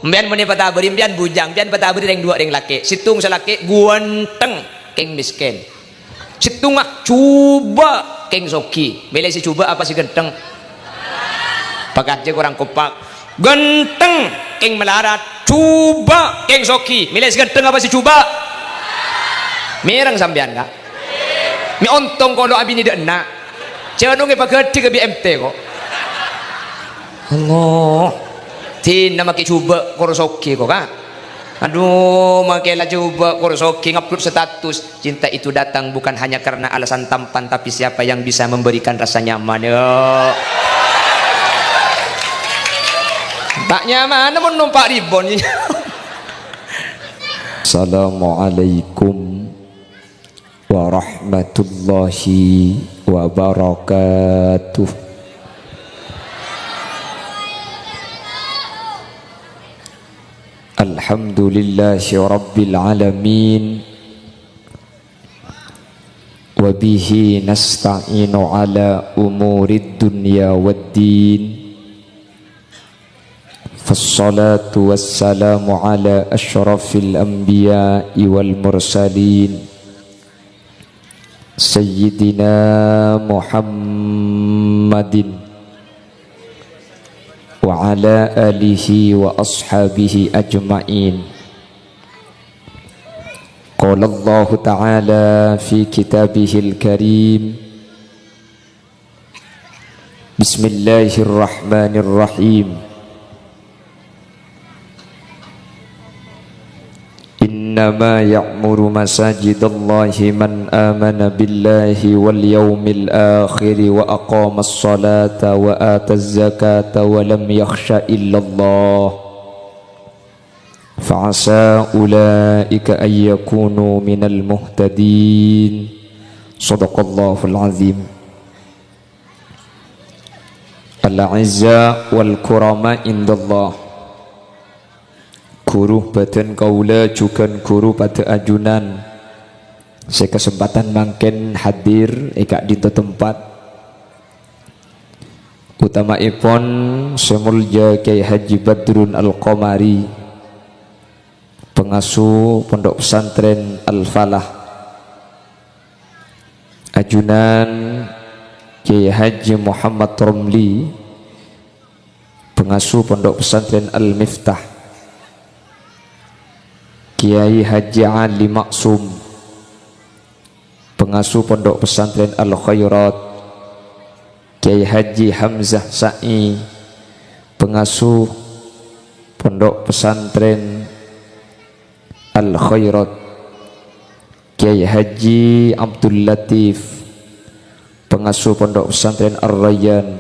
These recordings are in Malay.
Mbian muni patabari mbian bujang, mbian patabari ring dua ring laki. Situng salaki guanteng keng miskin. Situng cuba keng soki. Milih si cuba apa si genteng? Pakat je kurang kopak. Genteng keng melarat, cuba keng soki. Milih si genteng apa si cuba? Mireng sambian kak. Mi ontong kalau abini dek nak. Jangan nunggu pakai ke BMT kok. Allah. Tina maki coba korosoki kok kan. Aduh makilah coba korosoki ngupload status. Cinta itu datang bukan hanya karena alasan tampan, tapi siapa yang bisa memberikan rasa nyaman. Yo. Tak nyaman namun numpak ribon. Assalamualaikum warahmatullahi wabarakatuh. Alhamdulillahi rabbil alamin. Wabihi nasta'inu ala umurid dunya waddin. Fassalatu wassalamu ala ashrafil anbiya'i wal mursalin. Sayyidina Muhammadin wa ala alihi wa ashabihi ajma'in. Qala Allah ta'ala fi kitabihil karim. Bismillahirrahmanirrahim. Innama ya'muru masajidallahi man amana billahi wal yawmil akhir wa aqamas salata wa ataz zakata wa lam yakhsha illallah fa'asa ulaika ay yakunu minal muhtadin. Shadaqallahul azim. Al-'izza wal kurama indallah. Guru badan kaula juga guru pada ajunan. Saya kesempatan mangken hadir eka dinto tempat utama ipon semulja Kyai Haji Badrun Al-Qamari, pengasuh Pondok Pesantren Al-Falah, ajunan Kyai Haji Muhammad Romli, pengasuh Pondok Pesantren Al-Miftah, Kiai Haji Ali Maksum, pengasuh Pondok Pesantren Al-Khairat, Kiai Haji Hamzah Sa'i, pengasuh Pondok Pesantren Al-Khairat, Kiai Haji Abdul Latif, pengasuh Pondok Pesantren Ar-Rayyan,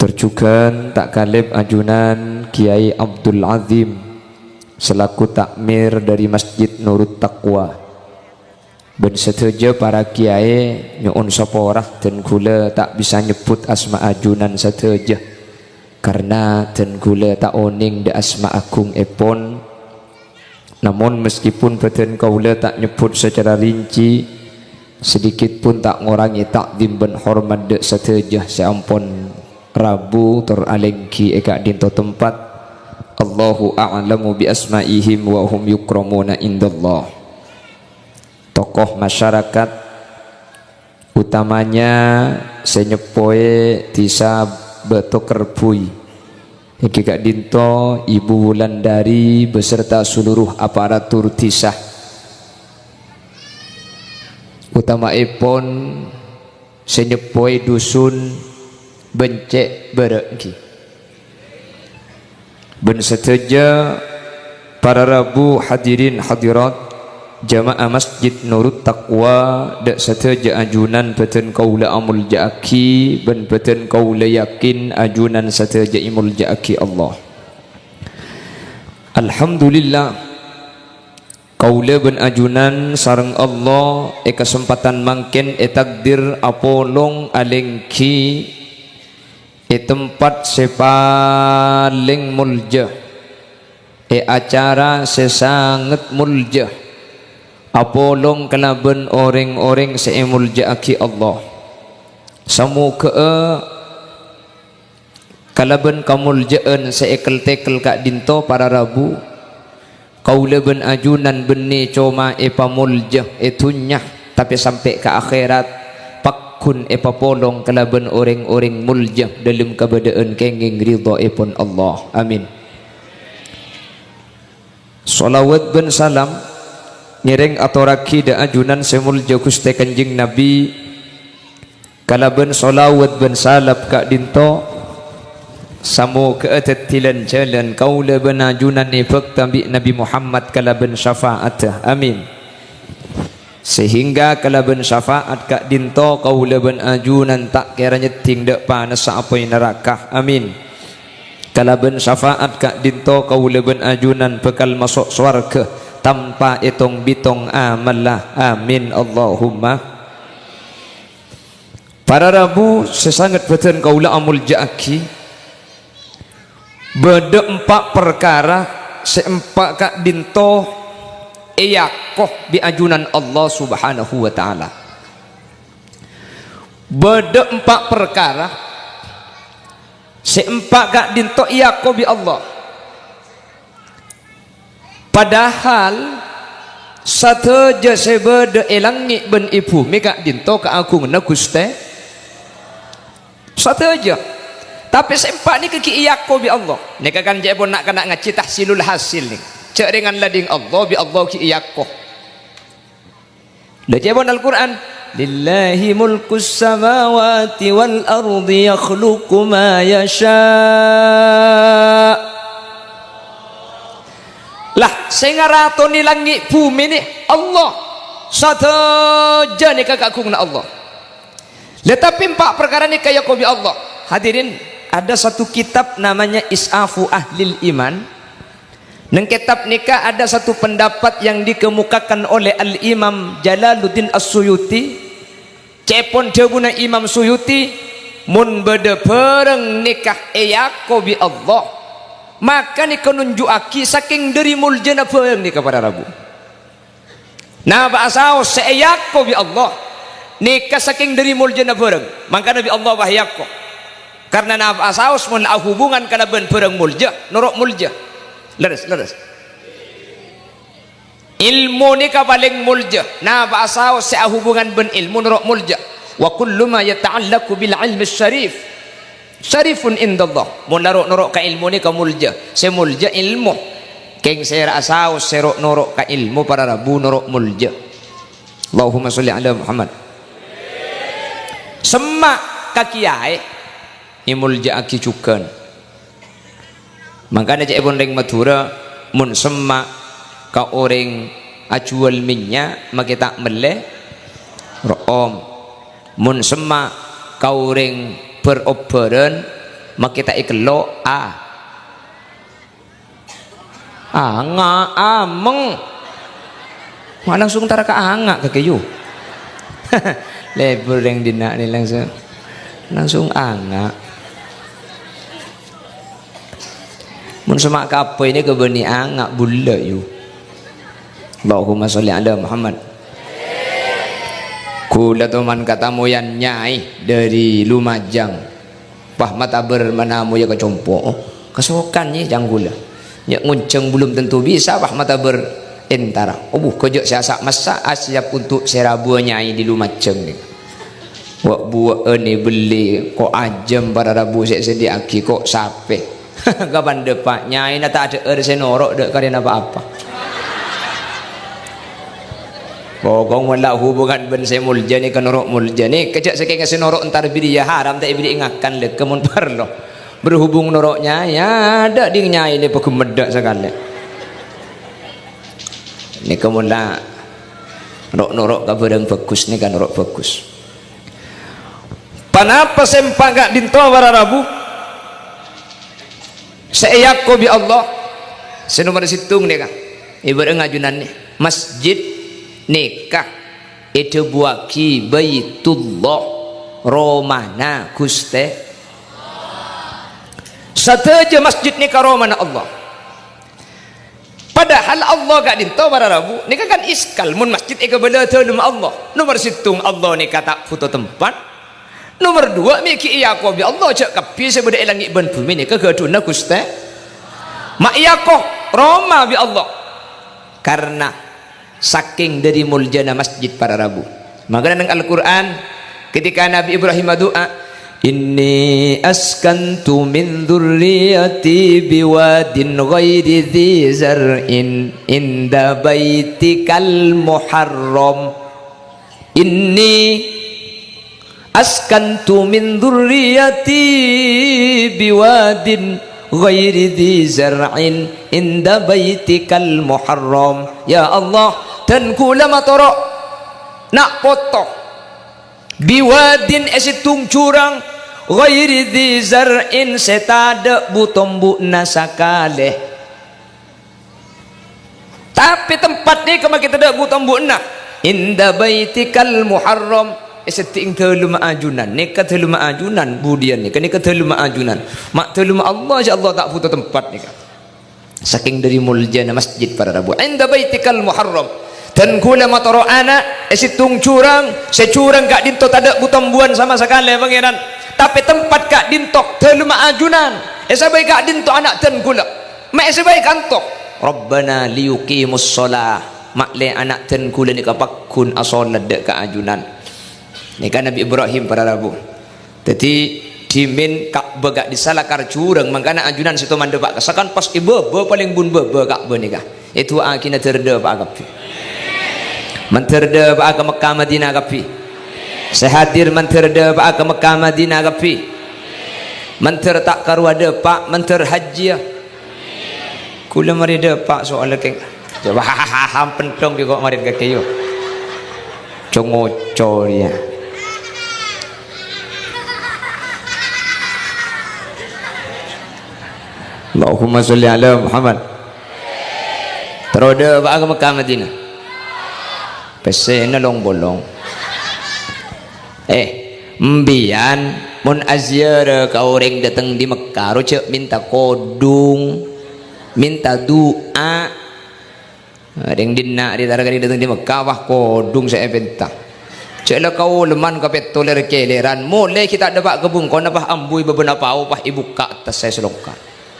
terjugan tak kalib ajunan Kiai Abdul Azim selaku takmir dari Masjid Nurut Taqwa. Ben setuju para kiai nyuun saporah dan gula tak bisa nyebut asma ajunan setuju karena dan gula tak oning de asma agung epon. Namun meskipun badan kaula tak nyebut secara rinci, sedikit pun tak ngurangi takdim ben hormat de setuju seampun Rabu teralengki eka dinto tempat. Allahu a'lamu bi asma'ihim wa hum yukramuna indallah. Tokoh masyarakat utamanya senyepoe tisa betokerbui iki kak dinto Ibu Wulandari beserta seluruh aparatur tisah utama ipon senyepoe dusun bencek berengki. Ben seteja para Rabu hadirin hadirat jamaah Masjid Nurut Taqwa dak seteja ajunan beten kaula amul jaaki ben beten kaula yakin ajunan seteja imul jaaki Allah. Alhamdulillah kaula ben ajunan sareng Allah kesempatan mangken takdir apolong alengki tempat sepaling mulja acara sesangat mulja apolong kelaben orang-orang seemulja aki Allah. Semoga kalaban kamuljaan seekel tekel kak dinto para rabu kau leben ajunan beni coma pamulja tunyah tapi sampai ke akhirat pakun papolong kalaban orang-orang mulja dalam keadaan kenging ridha pun Allah. Amin. Salawat ben salam nyereng atau raki da ajunan semulja Gusti Kanjeng Nabi kalaban salawat ben salap kak dinto samu keatatilan jalan kaula ben ajunan ifak tabi Nabi Muhammad kalaban syafaat. Amin. Sehingga kalaban syafaat kak dinto kaula ben ajunan tak kira nyeting dak panas apa neraka. Amin. Kalaban syafaat kak dinto kaula ben ajunan bekal masuk swarga tanpa itong bitong amal lah. Amin Allahumma. Para rabu sesangat betul kaula amul jaki beda 4 perkara seempat kak dinto iyakoh bi ajunan Allah subhanahu wa ta'ala. Beda 4 perkara seempat kak dinto iyakoh bi Allah, padahal sateja sebeda elangi ben ibu mika dinto ka agung na Gusti sateja, tapi sempat ni keki iyakoh bi Allah ni kan je pun nak kena ngaci tahsilul hasil ni cak dengan lading Allah bi Allah ki iyakoh dah je pun Al-Quran lillahi mulkus samawati wal ardi yakhluqu ma yasha lah sengarato ni langit bumi ni Allah sateja ni kakak agung na Allah. Tetapi 4 perkara ni kaya kobi Allah. Hadirin, ada satu kitab namanya Is'afu Ahlil Iman. Neng kitab nikah ada satu pendapat yang dikemukakan oleh Al-Imam Jalaluddin As-Suyuti. Cepon jabuna Imam Suyuti mun beda pereng nikah kobi Allah. Maka ni konunjuaki saking dari muljana pereng nikah para rabu. Nah bahasa kobi Allah. Nikah saking dari muljana pereng maka Nabi Allah wahyako karena naf asaus mun hubungan kana ben pereng mulja norok mulja leres ilmu nikah paling mulja naf asaus se hubungan ben ilmu norok mulja wa kullu ma yata'allaqu bil ilmi syarif syarifun indallah mun norok ka ilmu nikah mulja se mulja ilmu keng sera asaus serok norok ka ilmu para rabu norok mulja. Allahumma sholli ala Muhammad. Semak kakiai imul jaaki cukan makanya cek pun ring Madura mun semak ka orang ajual minyak maka tak meleh room mun semak ka orang beroperan maka tak ikelo anga ameng langsung tara ka anga ke kayu lebar yang dinak ni langsung angak mun semak apa ini ke beni angak bulat you. Allahumma sholli ala Muhammad. Kula teman kata moyan nyai dari Lumajang pah mata bermanamu ya kecompo kesokan ni janggula ya ngunceng belum tentu bisa pah mata entara kejok siasak masa siap untuk serabu nyai di Lumajang ni wak buat ni beli kok ajam para rabu sedia aki kok sape kapan depan nyai na tak ada senorok dek karena apa-apa kok wala hubungan ben semulja ni kan norok mulja ni kejak saking senorok entar biri ya haram tak biri ingatkan le kemun parlo berhubung noroknya ya ada di nyai ni pegemedak sekali ni kemudian norok kabarang bagus ni kan norok bagus. Panapa sempak gak dinto para rabu seiyako bi Allah senomor situng ni kan ibarat ngajunan ni masjid nikah itu buaki baitullah romana Gusti sateja masjid nikah romana Allah. Padahal Allah gak dinto para rabu ni kan iskal mun masjid eka bela telum Allah nomor situng Allah ni kata foto tempat Nomor dua miki iyako bi Allah cak kapi sebeda langit ben bumi ni kegeduna Gusti mak iyako Roma bi Allah karena saking dari muljana masjid para rabu. Maka dalam Al-Quran ketika Nabi Ibrahim doa, inni askantu min dzurriyyati biwadin ghairi dzi zar'in inda baitikal muharram. Inni askantu min dzurriyyati biwadin ghairi dzi zar'in inda baitikal muharram. Ya Allah, dan kula matoro nak potong biwadin esitung curang ghairi dzi zar'in setada butombu nasakale. Tapi tempat ni kema kita dak butombu na inda baitikal muharram seting telu maajunan ni ka telu maajunan budian ni kan ni ka telu maajunan mak telu Allah insyaallah tak putus tempat ni kan saking dari muljana masjid para rabu inda baitikal muharram dan kula matoro ana situng curang securang kak dinto tak ada butambuan sama sekali pangeran tapi tempat kak dintok telu maajunan sabai kak dinto anak ten kula mak sabai kantok rabbana liyuqimus shalah mak le anak ten kula ni kapakun asolat dek ka ajunan ni kan Nabi Ibrahim para rabu. Jadi dimin Ka'bah gak disalakar curang mangkana ajunan situ mande pak kasakan pas ibu paling bun bebe Ka'bah ni kah. Itu akina terda pak kapi. Menterda pak ke Mekah Madinah kapi. Sehadir menterda pak ke Mekah Madinah kapi. Menter tak karuada pak menter haji. Kula mari de pak soal ke. Coba hahaha pentong kok mari ke kayu. Congoco dia. Allahumma sholli ala Muhammad. Teroda pak ke Mekah Madinah. Pesena long bolong. Mbian mun azyara ka orang datang di Mekah rocek minta kodung, minta doa. Ada yang dina di tarikari datang di Mekah wah kodung saya minta. Ceklah kau leman ka petoler keleran mulai kita dapat kebun kau napah ambui beberapa au pah ibu ka atas saya selongkar.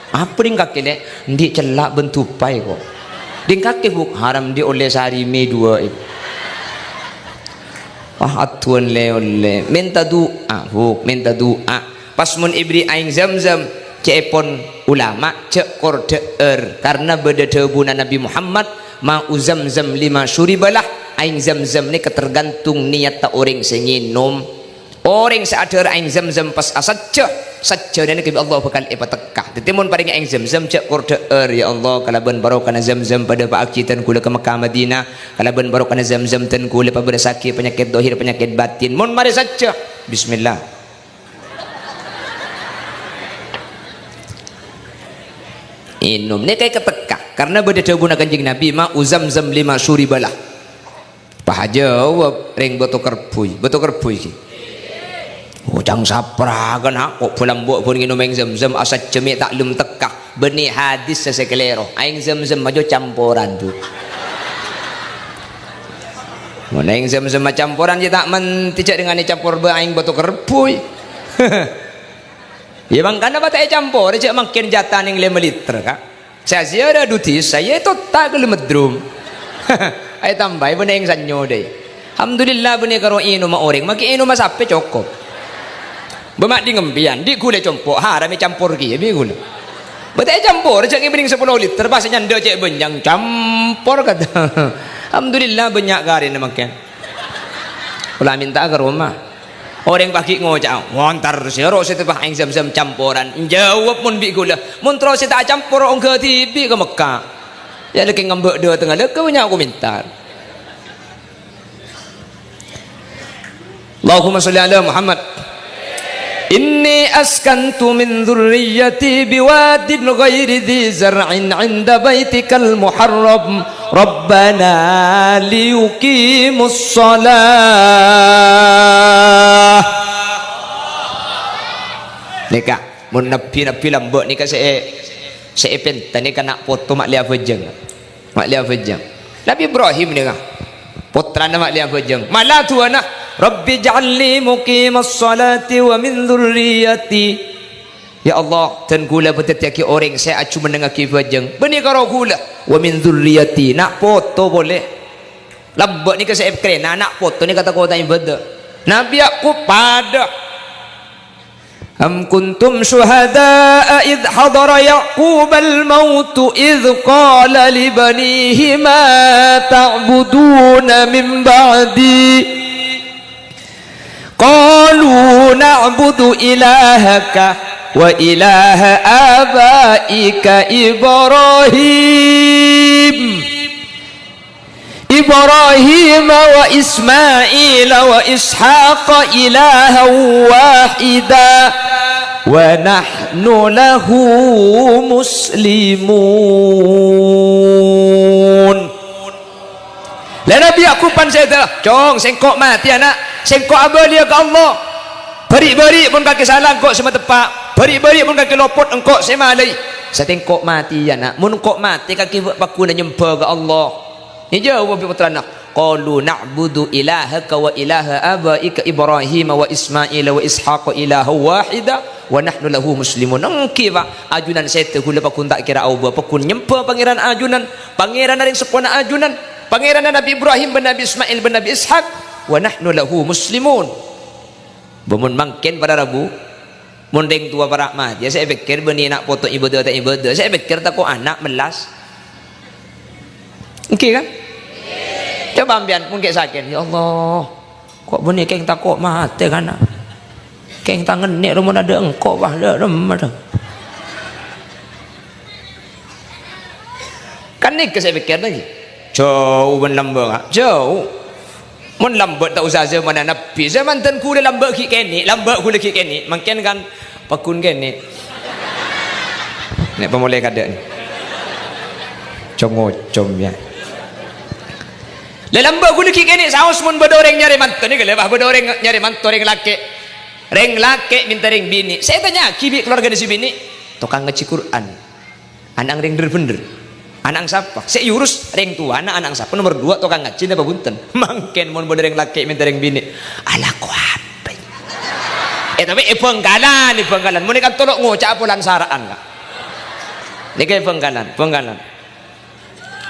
Apa ding kaki le ndi celak bentupai kok ding kaki buk haram di oleh sehari me dua atuan le oleh minta doa buk minta doa pas mun ibri aing zamzam cepon ulama cekor deer karena beda debunan Nabi Muhammad ma uzamzam lima syuribalah aing zamzam ni ketergantung niat tak orang senginum orang seadar aing zamzam pas saja dan ke Allah bakal ipatekah ditimun paring aing zamzam cek kordeer ya Allah kalaban barokana zamzam pada pak akitan kula ke Mekah Madinah kalaban barokana zamzam ten kula pada sakit penyakit dohir penyakit batin mun mari saja bismillah inum ni kayak ketekah karena beda dawuh kanjeng Nabi ma uzamzam lima syuribalah pahajawab ring beto kerbuy iki Ujang sapra kan kok pulang buat pun minum aing zamzam asal cemik tak lum tekah benih hadis sesekelero aing zamzam maju campuran tu mun aing zamzam campuran je tak mentijak dengan campur be aing batu kerpuy ya bang kan apa tak campur je makin jatah ning 5 liter kak saya ziarah duti saya itu tak kelemedrum ay tambah benih aing sanyo deh alhamdulillah benih karo inu ma orang maki inu ma sape cukup bemak di ngembian di gule compok rame campur ki bi gule betai campur cek bening 10 liter pas nyanda cek benjang campur kata alhamdulillah banyak garin makan ulah minta ke rumah orang pagi ngocak wantar sero situ bah aing zamzam campuran jawab mun bi gula mun terus tak campur ong ke tibi ke Mekah ya lek ngambek dua tengah lek punya aku minta Allahumma sholli ala Muhammad. Inni askantu min dzurriyyati biwadin ghairi dzi zar'in 'inda baitikal muharram rabbana liyuqimus shalah. Nika mun nabi lambok nika saya penta nika nak foto mak lia fejeng. Mak lia fejeng. Nabi Ibrahim nika putra mak lia fejeng. Malah tuana Rabbi ja'alni muqimas salati wa min dhurriyyati. Ya Allah, dan gula bertetiaki orang saya acu mendengar kifajeng. Beni karo gula wa min dhurriyyati. Nak foto boleh. Lambak ni ke saya keren. Nak foto ni kata kau tanya beda. Nabi aku pada Am kuntum syuhada'a idh hadara Ya'qub al-maut idh qala li banihi ma ta'buduna min ba'di qalu na'budu ilahaka wa ilaha abaika Ibrahim wa Ismail wa Ishaq ilaha wahida wa nahnu lahu muslimun. Lah Nabi aku pan saya dah cong sengkok mati anak sengkok abah dia ke Allah beri-beri pun kaki salah kok semua tepak beri-beri pun kaki lopot engkau saya malai saya tengkok mati anak mun kok mati kaki paku nak nyembah ke Allah. Ni jauh putra anak. Qalu na'budu ilahaka wa ilaha abaika Ibrahim wa Ismail wa Ishaq ilaha wahida wa nahnu lahu muslimun. Engki pak ajunan sete hula pakun tak kira au pakun nyempa pangeran ajunan pangeran ring sepona ajunan pangeran Nabi Ibrahim bin Nabi Ismail bin Nabi Ishaq wa nahnu lahu muslimun. Bemun mangken pada Rabu mundeng tua para mat ya saya pikir beni nak foto ibadah tak ibadah saya pikir tak kok anak melas. Okey kan? Coba ambian mungkin sakit. Ya Allah, kok bunyi keng takut mati kan? Keng tangan ni rumah ada engkau bah le rumah dah. Kan ni ke saya fikir lagi. Jauh pun lambat, jauh. Mun lambat tak usah zaman Nabi. Zaman tan ku lambat ki kene, lambat ku lagi kene. Mungkin kan pakun kene. Nek pemulai kada ni. Congocom ya. Lelamba guna kiki ni saus mun bedoreng nyari mantu ni ke lebah bedoreng nyari mantu reng laki minta reng bini. Saya tanya kibi keluarga si bini tukang ngaji Quran anak reng bener anak siapa saya urus reng tua anak siapa nomor 2 tukang ngaji apa bunten mangken mun bedoreng laki minta reng bini ala ku apa tapi penggalan mun kan tolok ngocak apa lansaraan kak ni kayak penggalan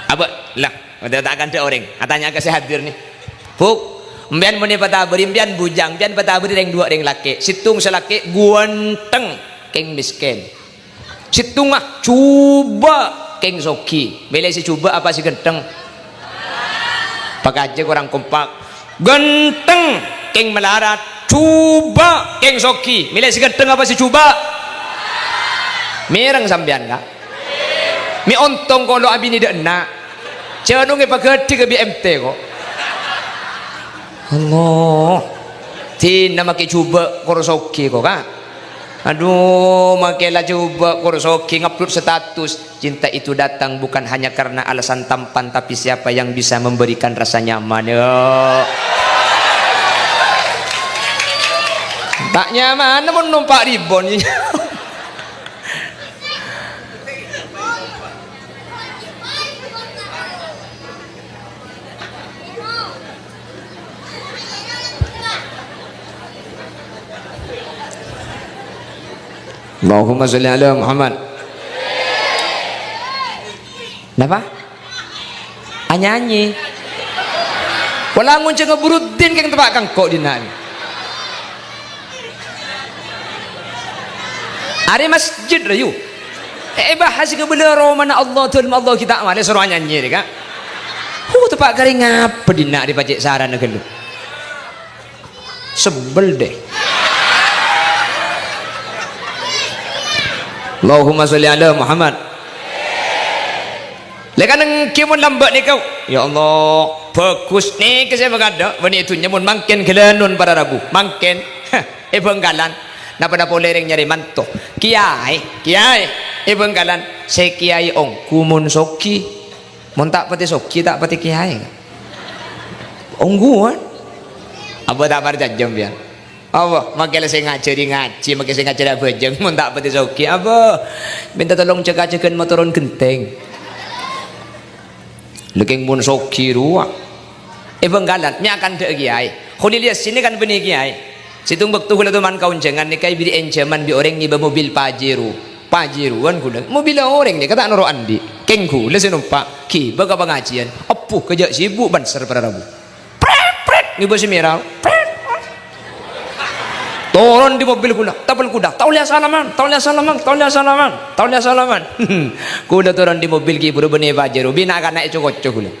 apa lah udah tak akan ada orang katanya ke saya hadir nih buk mbian muni patabri mbian bujang mbian patabri reng 2 reng laki situng selaki guanteng keng miskin situng cuba keng soki beli si cuba apa si genteng pakai aja kurang kompak genteng keng melarat cuba keng soki beli si genteng apa si cuba mireng sambian kak mi ontong kalau abini dak nak jangan nunggu pakai ke BMT kok Allah tina makin cuba korosoki kok kan aduh makinlah coba korosoki ngupload status cinta itu datang bukan hanya karena alasan tampan tapi siapa yang bisa memberikan rasa nyaman ya tak nyaman namun numpak ribon Allahumma sholli ala Muhammad. Napa? Anyanyi. Wala ngun cenga burudin keng tempat kang kok dina. Are masjid rayu. Bahas ke bela romana Allah tuhan Allah kita amal suruh nyanyi deka. Tempat garing apa dina di pajak saran gelu. Sebel deh. Allahumma sholli ala Muhammad. Lekan kimun lambat ni kau. Ya Allah, bagus ni ke saya berkata, bani itu nyamun mangken kelanun pada Rabu. Mangken. Benggalan. Napa boleh reng nyari mantu. Kiai. Benggalan. Saya kiai ong kumun soki. Mun tak pati soki tak pati kiai. Ongguan. Apa tak berjajam biar. Apa makin saya ngaji makin saya ngaji dah bejeng mun tak pati soki apa minta tolong cek-cekan motoron genteng lekeng mun soki ruak benggalan nya akan dek kiai Khulil Yasin ni kan benih kiai. Situng waktu kula tu man kauncengan ni kai biri encaman bi orang ngiba mobil Pajero. Pajeruan kula. Mobil orang ni kata noro andi. Kengku le senumpak ki baga pengajian. Apuh kerja sibuk banser pada Rabu. Pret ngiba semirau. Turun di mobil kula, tapel kuda, taulia salaman. Kuda turun di mobil ki buru benih Pajero. Bina kan naik cokok kula.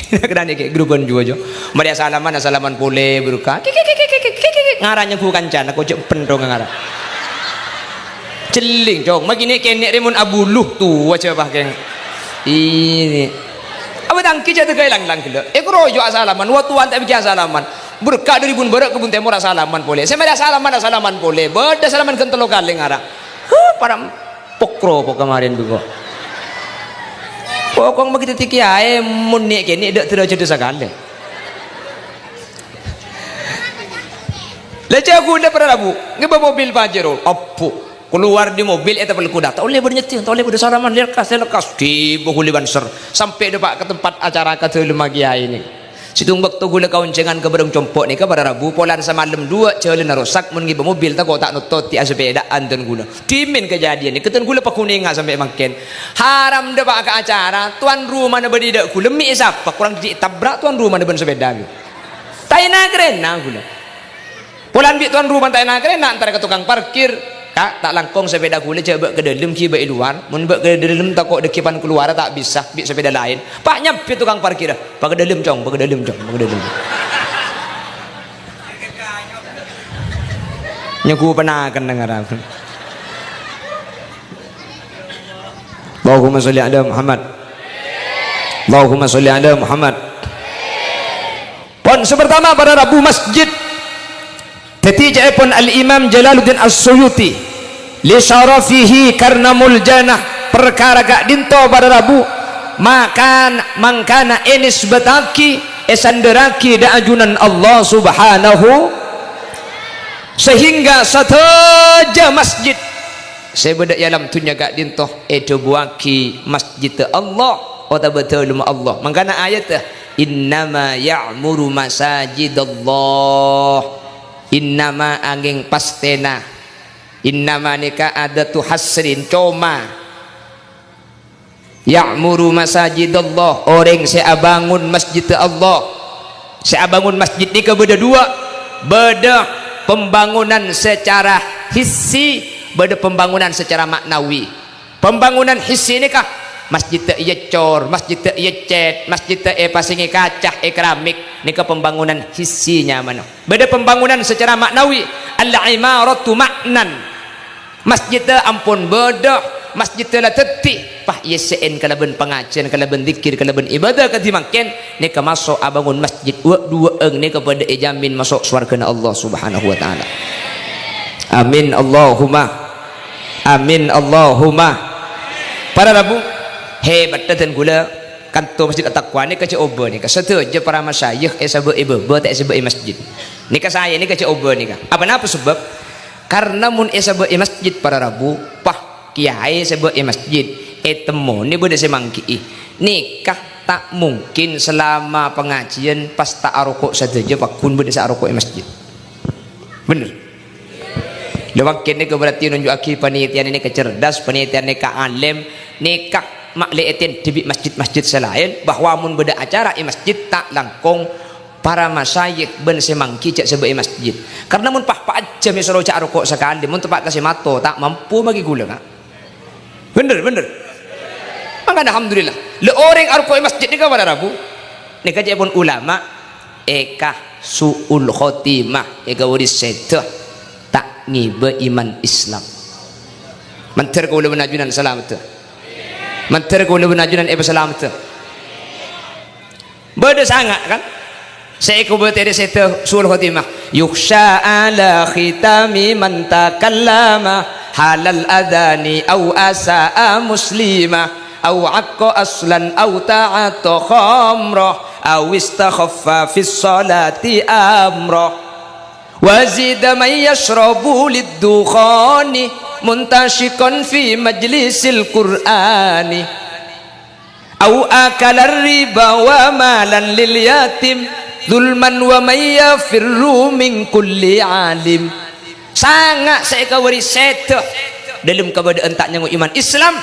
Kerana ke grupan juga jo. Maria salaman pole beruka. Ngaranya ku kancan aku cek pendong ngara. Celing jong, magini kene rimun abuluh tu waca bahkeng. Ini. Apa tangki jatuh ke lang kilo. Aku rojo asalaman, watuan tak bikin asalaman. Berkah dari bun berak kebun temur asalaman pole. Saya ada salaman pole. Beda salaman kentelo kali ngara. Para pokro pok kemarin juga. Pokong begitu tiki ae munni kene dak terus jadi sekali. Lece aku udah pada Rabu, ngiba mobil Pajero, apu keluar di mobil eta pel kuda, tak boleh bernyetir, tak boleh bersalaman, lekas di buhuli banser sampai depak ke tempat acara ketelima kiai ini. Situng waktu gula kauncengan ke berung compok ni ke pada Rabu, polan semalam 2 celana rosak mun ngiba mobil tak kok tak nutot ti sepeda anten gula. Dimin kejadian ni, keten gula pakuninga sampai makin. Haram depak ke acara, tuan rumah na bedidak gula mi siapa kurang ditabrak tuan rumah na ben sepeda. Taina keren nah gula. Pulan bi tuan rumah tak nak kena antara ke tukang parkir kak tak langkong sepeda kule coba ke dalam ki baik luar mun bak ke dalam tak kok dekipan keluar tak bisa bi sepeda lain pak nyampe tukang parkir pak ke dalam cong nyaku pernah akan dengar aku. Allahumma sholli ala Muhammad. Allahumma sholli ala Muhammad. Pon sepertama pada Rabu masjid Ketiga pun Al-Imam Jalaluddin As-Suyuti li syarafihi karena muljanah perkara gak dinto pada Rabu mangkana enis bataki esanderaki da ajunan Allah subhanahu sehingga sataja masjid sebeda yalam tunya gak dinto itu buaki masjid Allah atau betul Allah mangkana ayat innama ya'muru masajidallah innama angin pastena innama nika ada tu hasrin coma ya'muru masajidallah orang saya bangun masjid Allah saya bangun masjid ni beda dua beda pembangunan secara hissi beda pembangunan secara maknawi pembangunan hissi ni kah masjid tak iya cor masjid tak iya cat masjid tak pasingi kacah keramik ni ke pembangunan hissinya mana beda pembangunan secara maknawi al-imaratu maknan masjid tak ampun beda masjid tak lah tetik pah yesen kalaban pengajian kalaban zikir kalaban ibadah ketimakin ni ke masuk abangun masjid dua ni kepada jamin masuk surga Allah subhanahu wa ta'ala amin Allahumma para Rabu hebat dan gula kantor masjid At-Taqwa ni kaca oba ni ka setuju para masyayikh sebab ibu tak sebab masjid ni ka saya ni kaca oba ni ka apa napa sebab karena mun sebab masjid para Rabu pah kiai sebab masjid temu ni beda semangki nikah tak mungkin selama pengajian pas tak arokok saja pakun beda sa arokok masjid bener lewat kene ke berarti nunjuk aki panitian ini kecerdas panitian ini ke alim nikah makliatin di masjid-masjid selain bahwa mun beda acara masjid tak langkong para masyayikh ben semangki cak sebagai masjid karena mun pah aja misal cak rokok sekali mun tempat kasih mato tak mampu bagi gula kak bener maka alhamdulillah le orang arokok masjid ni pada Rabu ni kaji pun ulama suul khotimah waris sedah tak ngiba iman Islam mentir kau lebih najunan selamat mantar ko lebih najunan salam tu beda sangat kan saya ko berteri seta sul khotimah yukhsha ala khitami man takallama halal adani au asaa muslima au aqqa aslan au ta'ata khamra au istakhaffa fi salati amra wazida man yashrabu lid-dukhani muntashikan fi majlisil qur'ani au akalar riba wa malan lil yatim zulman wa may yafirru min kulli alim. Sangat saya kawari setuh dalam keadaan tak nyangu iman Islam.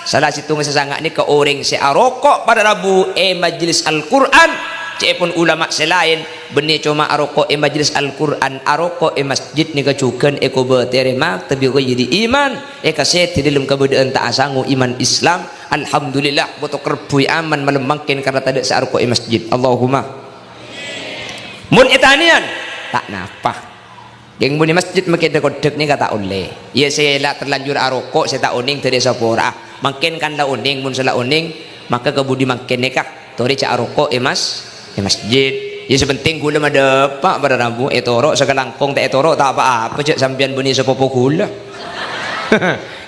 Salah situ sangat ni ke orang si arokok pada Rabu majlis Al-Quran. Cik pun ulama selain benih cuma arokok majlis Al-Quran, arokok masjid ni kecukan ko berterima tapi ko jadi iman kaset di dalam keadaan tak asangu iman Islam. Alhamdulillah botok kerbui aman melemangkin karena tak ada searokok masjid. Allahumma mun itanian tak napa yang bunyi masjid makin dekodek ni kata oleh ya saya lah terlanjur arokok saya tak uning tadi sapora makin kan lah uning mun salah uning maka kebudi makin nekah tori cak arokok masjid ya sepenting gula ada pak pada Rabu etorok sekelangkong tak etorok tak apa-apa cak sampian bunyi sepopo gula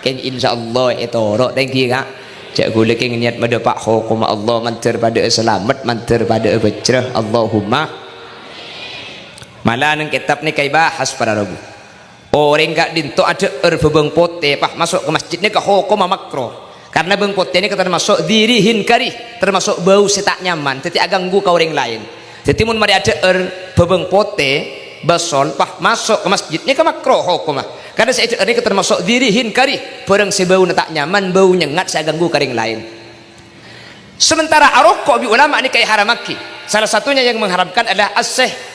kan insyaallah etorok thank you kak cak gula keng niat pada pak hukum Allah manter pada selamat manter pada bejrah Allahumma. Malah nang kitab ni kai bahas pada Rabu orang gak dinto ada berbeng pote pak masuk ke masjid ni ke hukum makro karena beng pote ni termasuk dirihin karih termasuk bau setak nyaman tetapi ganggu ke orang lain jadi mun mari ada berbeng pote basol pak masuk ke masjid ni ke makro hukum karena saya ini termasuk dirihin karih barang sebau tak nyaman bau nyengat saya ganggu ke orang lain. Sementara arokok bi ulama ni kai haramaki salah satunya yang mengharamkan adalah as-Syekh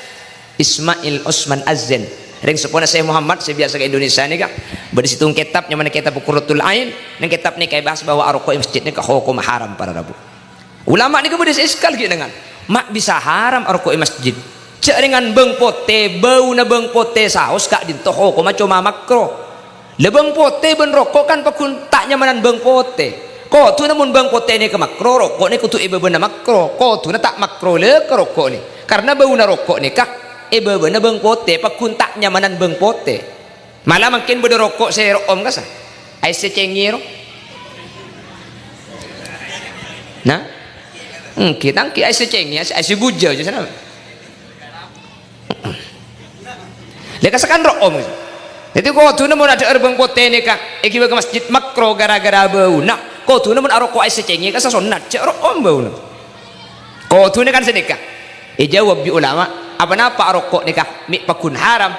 Ismail Osman Azzen ring sepona Syekh Muhammad saya biasa ke Indonesia ni kak berisitung kitab yang mana kitab Qurratul Ain dan kitab ni kai bahas bahwa arokok masjid ni ke hukum haram pada Rabu ulama ni kemudian iskal gitu dengan mak bisa haram arokok masjid cek dengan beng pote bau na beng pote saus kak dinto hukum cuma makro le beng pote ben rokok kan pakun tak nyamanan beng pote ko tu namun beng pote ni ke makro rokok ni kutu ibe benda makro ko tu na tak makro le ke rokok ni karena bau na rokok ni kak bener beng pote pakun tak nyamanan beng pote malah makin beda rokok saya om kasa ai se cengir nah kita ki ai se cengir ai se buja je sana le kasakan om itu kau tu namun ada beng pote ni kak iki ke masjid makro gara-gara bau nah kau tu namun arokok ai se cengir kasa sunat cek om bau nah kau tu ni kan sedekah jawab bi ulama apa napa rokok ni kah mik pakun haram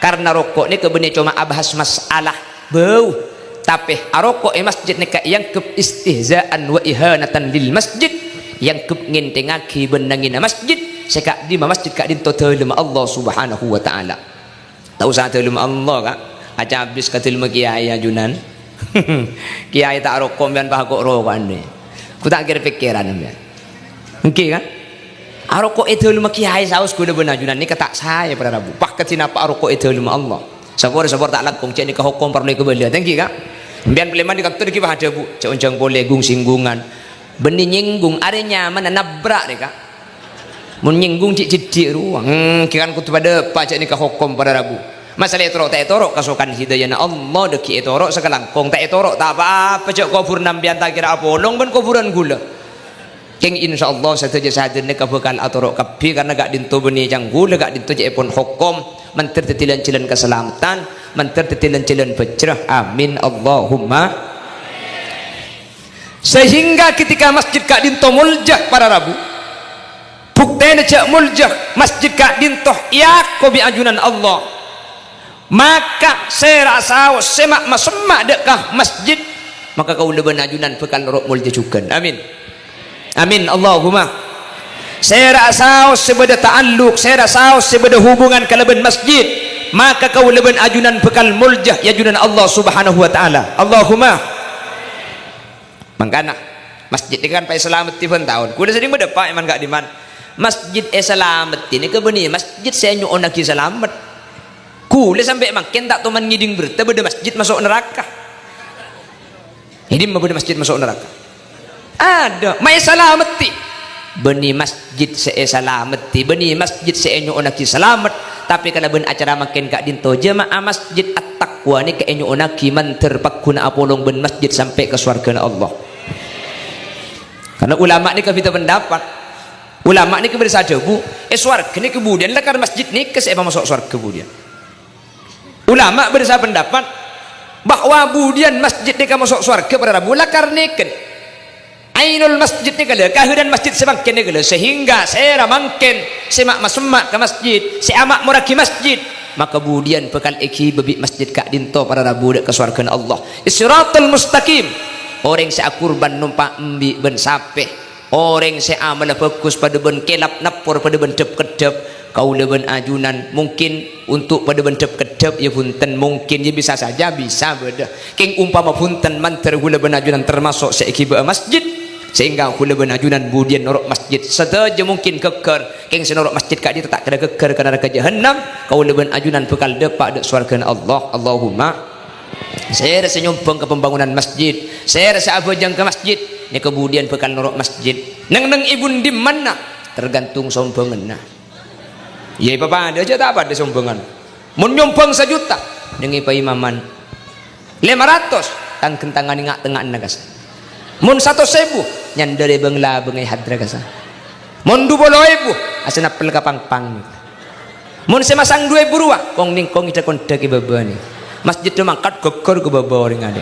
karena rokok ni kebenih cuma abahas masalah bau tapi rokok masjid ni kah yang ke istihzaan wa ihanatan lil masjid yang ke ngintengaki benangina masjid sekak di masjid kak dinto telum Allah subhanahu wa ta'ala tahu sa telum Allah kak aja habis ka telum kiai ajunan kiai tak rokok bian bah kok rokok ni ku tak kira pikiran bian okey kan arokok itu lima kiai saus kuda benajunan ni kata saya pada Rabu pak ketina pak arokok itu lima Allah sabor tak lakung cek ni ke hukum perlu ke belia thank you kak bian peleman di kantor kita ada bu cek unjang boleh gung singgungan benih nyinggung ada nyaman nabrak ni kak mun nyinggung cik cidik ruang kiran kutu pada pak cek ni ke hukum pada Rabu masalah etorok tak etorok kasukan hidayana Allah deki etorok sekelangkong tak etorok tak apa-apa cek kubur nambian tak kira apolong ben kuburan gula keng insyaallah saja sadene ka bekal atorok kapi karena gak dinto beni janggu gak dinto je pun hukum mentir tetilan cilen keselamatan mentir tetilan cilen bejrah amin Allahumma sehingga ketika masjid gak dinto muljah para Rabu buktene cak muljah masjid gak dinto ya ko bi ajunan Allah maka saya rasa semak masemak dekah masjid maka kau leben ajunan bekal rok muljah juga amin amin Allahumma saya rasa sebeda ta'alluq saya rasa sebeda hubungan ke leben masjid maka kau leben ajunan bekal muljah ya ajunan Allah subhanahu wa ta'ala Allahumma mangkana masjid ini kan pai selamat tiban tahun kuda sering berdepak iman gak diman masjid selamat ini kebeni masjid saya nyuon lagi selamat kuda sampai makin tak teman ngiding berita beda masjid masuk neraka ini beda masjid masuk neraka ada mai salamati beni masjid saya salamati beni masjid saya nyuonaki selamat tapi kalau ben acara makin kak dinto jemaah masjid at-taqwa ni kak nyuonaki manter pakuna apolong ben masjid sampai ke surga Allah karena ulama ni kita pendapat ulama ni kebersa debu surga ni kemudian lah karena masjid ni ke saya masuk surga kemudian ulama bersa pendapat bahwa kemudian masjid ni masuk surga pada Rabu lah karena ta'minul masjid ni kala kahudan masjid semakin ni kala sehingga saya makin semak masemak ke masjid seamak muraki masjid maka kemudian bekal eki bebi masjid kak dinto para rabu dek kesuarkan Allah siratal mustaqim orang saya kurban numpak embi ben sape orang saya amal fokus pada ben kelap napor pada ben kedep kau leben ajunan mungkin untuk pada ben kedep ya punten mungkin ya bisa saja bisa beda king umpama punten manter hula ben ajunan termasuk seeki be masjid sehingga hula ben ajunan budian norok masjid sedaja mungkin keker king senorok masjid kak dia tak kena keker kana ke jahannam kau leben ajunan bekal depak dek surga Allah Allahumma saya rasa nyumbang ke pembangunan masjid saya rasa abajang ke masjid ni kemudian bekal norok masjid neng ibun di mana tergantung sombongan nah ya papa ada aja tak apa ada sombongan mun nyumbang 1 juta dengan imaman 500 tang kentangan ngak tengah nagas mun 100.000 nyandere bengla bengai hadra kasa mun 20.000 asana pel kapang-pang mun semasang 2.000 ruah kong ning kong ida kondak ibaba ni masjid tu mangkat gogor ke baba orang ade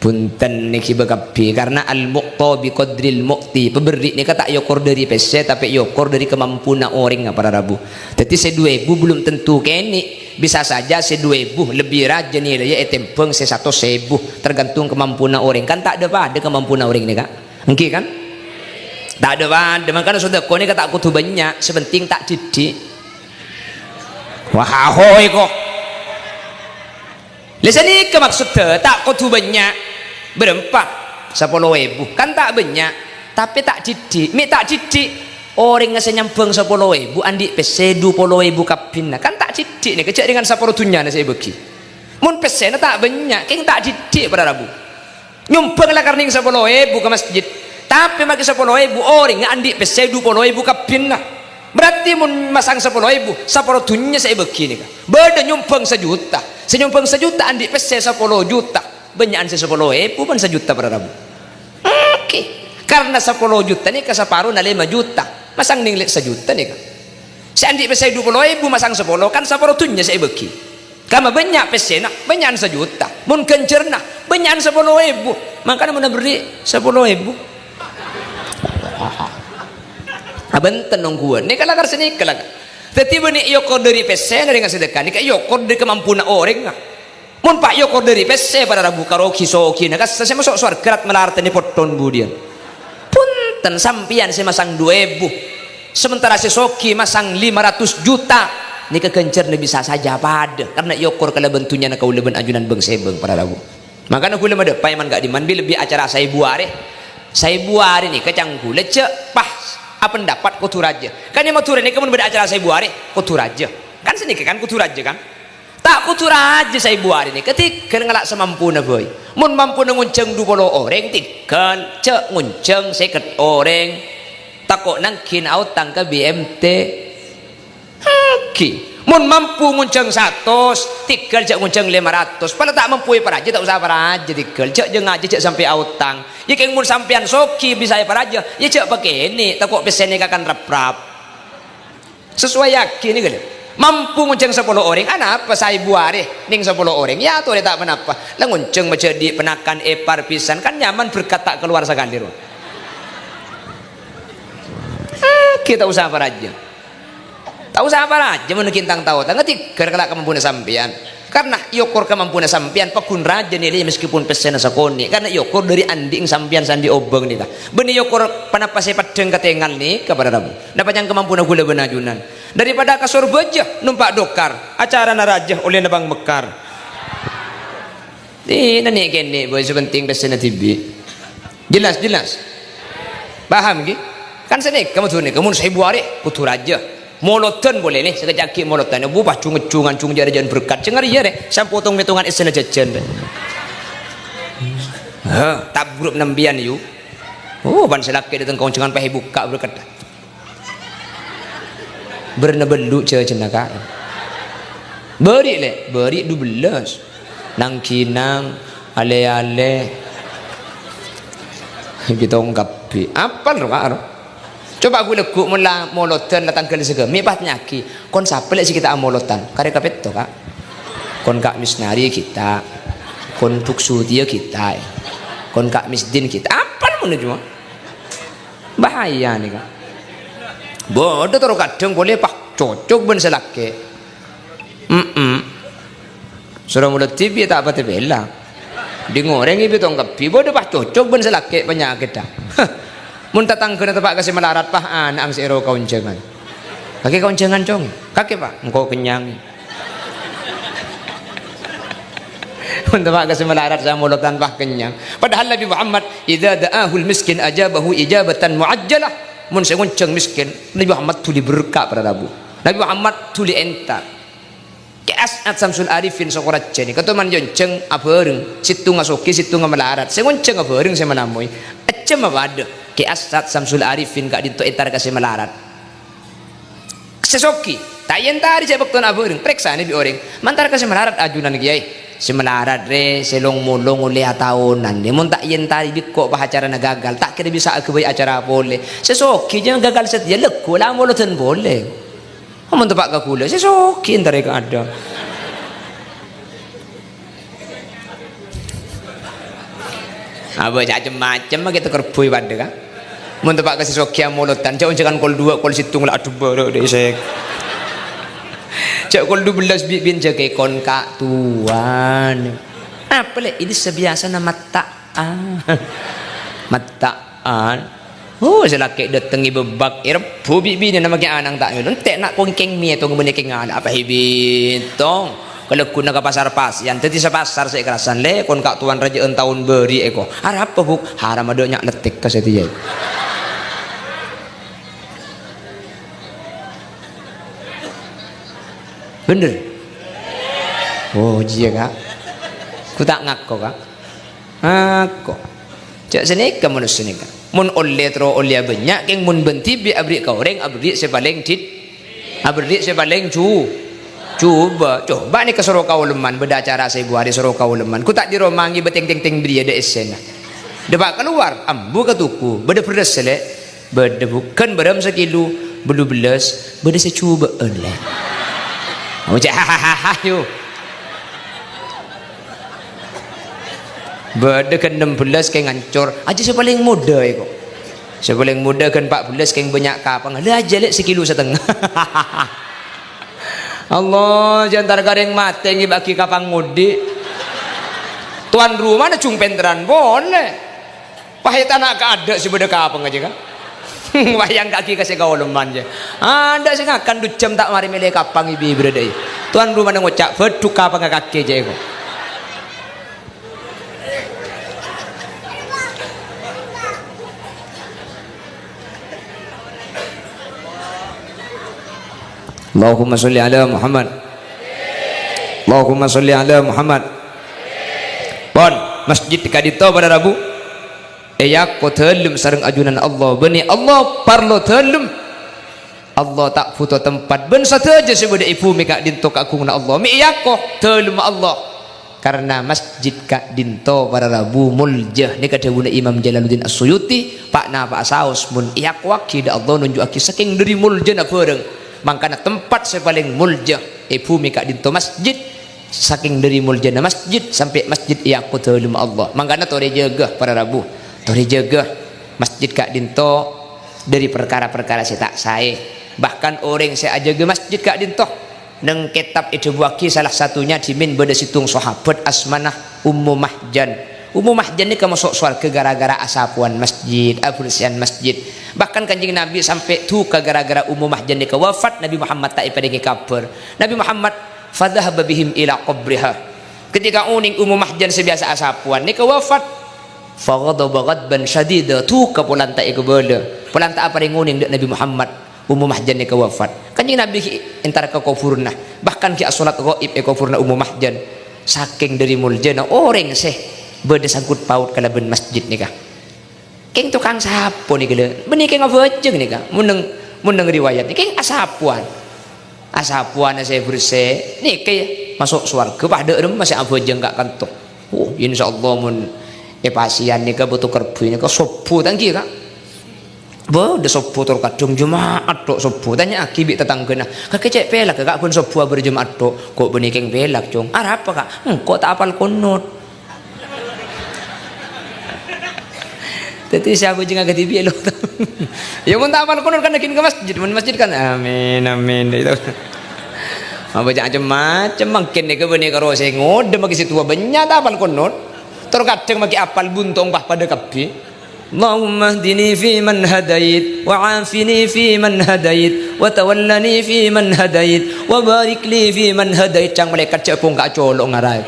punten niki bagapi karena al muqta bi qadril muqti pemberi ni kata yokor dari pese tapi yokor dari kemampuan orang para rabu jadi se 2.000 belum tentu kene bisa saja se 2.000 lebih rajin ni ya tempeng se 100.000 tergantung kemampuan orang kan tak ada pada kemampuan orang ni kak engki kan tak ada pada makanya sudah kau ni kata aku tu banyak sepenting tak didik wah hoi kok lihat ni ke maksudnya tak kau tu banyak berempat 10.000 kan tak banyak tapi tak didik mi tak didik orang ngasih nyambung 10.000 andi pese 20.000 kapin kan tak didik ni kecek dengan 10 dunia ni saya bagi mun pese tak banyak king tak didik pada rabu nyumbang lah karena 10.000 ke masjid tapi maki 10.000 orang andi pese 20.000 kapin lah berarti mun masang 10.000 10 dunia saya bagi ni kan beda nyumbang 1 juta senyumbang 1 juta andi pese 10 juta banyakan 10.000 pun 1 juta pada rabu oke karena 10 juta ni ke separuh na 5 juta masang ning 1 juta ni kan saya andi pese 20.000 masang 10 kan 10 dunia saya bagi kama banyak pese nak banyakan 1 juta mun kencerna banyakan 10.000 makanya mana beri 10.000 abenten nungguan ni kalau sini kalau tiba-tiba ni yokor dari pese dari ngasih sedekah ni kayak yokor dari kemampuan orang mun pak yokor dari pese pada rabu karoki soki nah kas saya masuk suar kerat melarten di poton budian punten sampian saya masang 2.000 sementara si soki masang 500 juta ni kekencer ni bisa saja pada karena yokor kalau bentunya nak kau leben ajunan beng sebeng pada rabu makanya aku lemah depai man gak diman lebih acara saya buare ni kecang gula cek pah apa pendapat kutu raja kan yang mau turun ni kamu beda acara saya buare kutu raja kan sini kan kutu raja kan tak kutu raja saya buare ni ketika ngelak semampu na boy mun mampu ngunceng 20 orang tikan cek ngunceng 50 orang takut nangkin autang ke BMT haki mun mampu ngunceng 100 tikel cek ngunceng 500 pada tak mampu para aja tak usah para aja tikel cek je ngaji cek sampai autang ya keng mun sampean soki bisa para aja ya cek pakai ini takut pesen ni akan rap-rap sesuai yakin ni kan mampu ngunceng 10 orang apa saya buare ning 10 orang ya tuh dia tak menapa lah ngunceng macam di penakan epar pisan kan nyaman berkata keluar sekali kita usaha para aja tak usah apa aja menukintang tahu tak ngerti kerana kemampuan sampian karena yokor kemampuan sampian pakun raja nilai meskipun pesen sakoni karena yokor dari anding sampian sandi obeng nih tak benih yokor panapa saya padeng ketengal nih kepada rabu dapat yang kemampuan gula benajunan daripada kasur baja numpak dokar acara naraja oleh nabang mekar ini nih kene boy sepenting pesen TV jelas paham ki kan sini kamu tuh nih kamu saya buare putu raja molotan boleh nih sekejaki molotan bubah cungan cung jari-jari berkat cengar ya deh sam potong-potongan esena jajan deh tak grup nambian yuk ban selaki datang kau cengan pakai buka berkat bernabelu cenaka beri 12 nang kinang ale-ale kita ungkapi apal roh coba aku lekuk mula molotan datang ke lisega mipah nyaki kon sapel sih kita molotan karek kapet to kak kon kak misnari kita kon buksu dia kita kon kak misdin kita apa mun cuma bahaya nih kak bodoh terus kadang boleh pak cocok ben selake sudah mulut TV tak apa tebela di ngoreng ibu tong kapi bodoh pak cocok ben selake penyakit dah mun tatang kena tempat kasih melarat pah ang siro kauncengan kaki kauncengan cong kaki pak engkau kenyang mun tempat kasih melarat sama mulut tanpa kenyang padahal Nabi Muhammad idza da'ahul miskin ajabahu ijabatan muajjalah mun sengonceng miskin Nabi Muhammad tuli berkah pada Rabu Nabi Muhammad tuli entar ke As'ad Samsul Arifin sokorat jeni kata man jonceng abeureng situ ngasoki situ ngamelarat sengonceng abeureng saya menamoy acem abada ke As'ad Samsul Arifin kak dinto entar kasih melarat sesoki tayen tadi saya bakton abeureng periksa ni bi orang mantar kasih melarat ajunan kiai si melarat re selong mulong oleh tahunan dia mun tak yen tadi kok bah acara na gagal tak kira bisa ke acara boleh sesoki jangan gagal setia lekku lah mulutan boleh mun tepak ka kula sesoki entar ka ada apa macam-macam gitu kerbui pada kan mun tepak ka sesoki mulutan jangan kol 2 kol situng lah aduh baru deh sek cak kol 12 bin jaga kon kak tuan apa le ini sebiasa nama mataan mataan oh selaki datang ibu bak irpu bibi ni nama ke anang tak ngidon tek nak kongkeng mie tu ngemene ke ngala apa hibitong kalau ku nak pasar pasian tadi sepasar saya kerasan le kon kak tuan raja tahun beri eko harap apa buk haram ada nyak letik ka setia bener oh iya kak ku tak ngako kak ngako cak sini ke manusia ni kak mun oleh tro oleh banyak keng mun benti bi abri ka orang abri sepaling tit abri sepaling coba ni ke Soro Kauleman beda acara saya buari Soro Kauleman ku tak diromangi beteng teng teng beri ada esena debak keluar ambu ke tuku beda pedas selek beda bukan beram sekilo belu belas beda secuba oleh macam hahaha yo beda kan 16 kayak ngancor aja saya paling muda ya kok saya paling muda kan 14 kayak banyak kapang ada aja lek sekilo setengah Allah jantar gareng mate ngi bagi kapang ngudi tuan rumah ada cung penteran boleh pahit anak ada si beda kapang aja kan wayang kaki kasih Kauleman je ada sih akan 2 jam tak mari milih kapang ibi berada tuan rumah nang ngocak beduk kapang kaki je kok Allahumma sholli ala Muhammad Allahumma sholli ala Muhammad pon masjid kadito pada Rabu eyak ko telum sareng ajunan Allah beni Allah parlo telum Allah tak foto tempat ben sateja sebeda ibu mika dinto ka agungna Allah mi eyak ko telum Allah karena masjid kak dinto pada Rabu muljah ni kadawuna Imam Jalaluddin As-Suyuti pak na pak saus mun eyak waki da Allah nunjuk aki saking dari muljah na bareng makanya tempat saya paling muljah ibu mika dinto masjid saking dari muljah na masjid sampai masjid eyak ko telum Allah makanya tore jaga pada Rabu tori jaga masjid kak dinto dari perkara-perkara saya tak saya bahkan orang saya jaga masjid kak dinto neng kitab itu buaki salah satunya dimin beda situng sahabat asmanah Ummu Mahjan ni kamu masuk surga gara-gara asapuan masjid abursian masjid bahkan kanjeng Nabi sampai tu ke gara-gara Ummu Mahjan ni ke wafat Nabi Muhammad tak ipadagi kabar Nabi Muhammad fadhahaba bihim ila qabriha ketika uning Ummu Mahjan sebiasa asapuan ni ke wafat faghadaba ghadban syadida tu ka polanta ikbala polanta apa nguning Nabi Muhammad Ummu Mahjan ni wafat kanjing Nabi entar ka kufurna bahkan ki salat ghaib kufurna Ummu Mahjan saking dari muljana orang seh beda sangkut paut kalaben masjid ni kah keng tukang sapu ni gele benih keng avejeng ni kah muneng riwayat ni keng asapuan saya bersih ni ke masuk surga pada masih avejeng gak kantok oh insyaallah mun pasian ni ka butuh kerbu ni ka sopu tangki ka bo de sopu tor kadung Jumaat tok sopu tanya akibik tetanggana ka kecek pelak ka pun sopu berjumaat tok kok benikeng pelak cung arep apa ka kok tak apal kunut Tadi siapa jeung agak tibi lo. Ya mun tak apal kunut kan ke masjid kan. Amin amin itu. Apa macam-macam mungkin nek bene karo sing ngode magi situ banyak tak apal kunut. Terus kadang magi apal buntong bah pada kabeh. Allahumma hdini fi man hadait wa afini fi man hadait wa tawallani fi man hadait wa barik li fi man hadait. Cang malaikat cepung gak colok ngarai.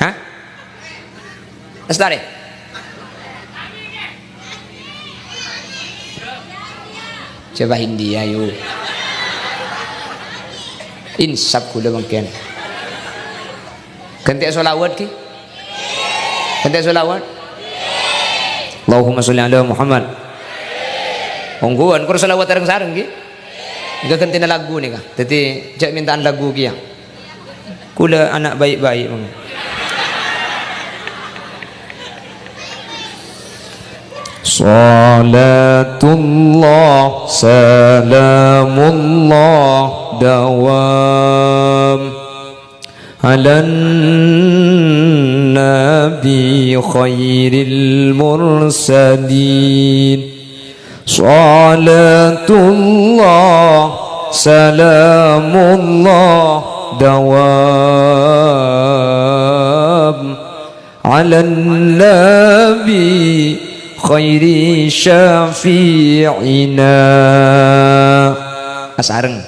Hah? Lestari? Coba India yuk. Insap kula mungkin. Ganti solawat ki? Ganti solawat? Allahumma sholli ala Muhammad. Ongguan kur solawat sareng-sareng ki? Enggak ganti na lagu nih kah? Jadi jak mintaan lagu ki ya. Kula anak baik-baik mong. Salatullah salamullah dawam ala nabi khairil mursalin. Salatullah salamullah dawam ala nabi khairi syafi'ina. Asareng